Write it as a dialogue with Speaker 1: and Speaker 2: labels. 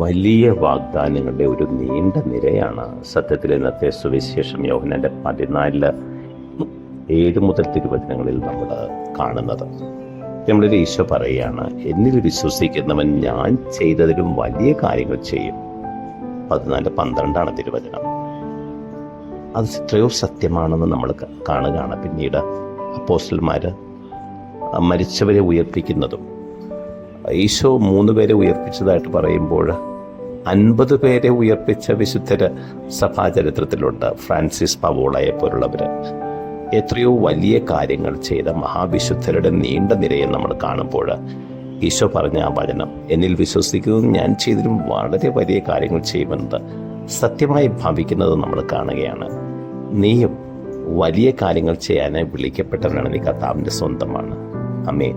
Speaker 1: വലിയ വാഗ്ദാനങ്ങളുടെ ഒരു നീണ്ട നിരയാണ് സത്യത്തിൽ ഇന്നത്തെ സുവിശേഷം യോഹന്നാന്റെ 14:7 മുതൽ തിരുവചനങ്ങളിൽ നമ്മൾ കാണുന്നത്. നമ്മളൊരു ഈശോ പറയുകയാണ്, എന്നിൽ വിശ്വസിക്കുന്നവൻ ഞാൻ ചെയ്തതിലും വലിയ കാര്യങ്ങൾ ചെയ്യും. 14:12 തിരുവചനം. അത് എത്രയോ സത്യമാണെന്ന് നമ്മൾ കാണുകയാണ്. പിന്നീട് അപ്പോസ്റ്റലന്മാർ മരിച്ചവരെ ഉയർപ്പിക്കുന്നതും, ഈശോ 3 പേരെ ഉയർപ്പിച്ചതായിട്ട് പറയുമ്പോൾ 50 പേരെ ഉയർപ്പിച്ച വിശുദ്ധര് സഭാചരിത്രത്തിലുണ്ട്. ഫ്രാൻസിസ് പവോളയെ പോലുള്ളവർ എത്രയോ വലിയ കാര്യങ്ങൾ ചെയ്ത മഹാവിശുദ്ധരുടെ നീണ്ട നിരയെ നമ്മൾ കാണുമ്പോൾ ഈശോ പറഞ്ഞ ആ വചനം, എന്നിൽ വിശ്വസിക്കുന്നതും ഞാൻ ചെയ്തതിലും വളരെ വലിയ കാര്യങ്ങൾ ചെയ്യുമെന്നത് സത്യമായി ഭവിക്കുന്നത് നമ്മൾ കാണുകയാണ്. നീയും വലിയ കാര്യങ്ങൾ ചെയ്യാനായി വിളിക്കപ്പെട്ടവനാണ്, നീ കർത്താവിൻ്റെ സ്വന്തമാണ്. ആമേൻ.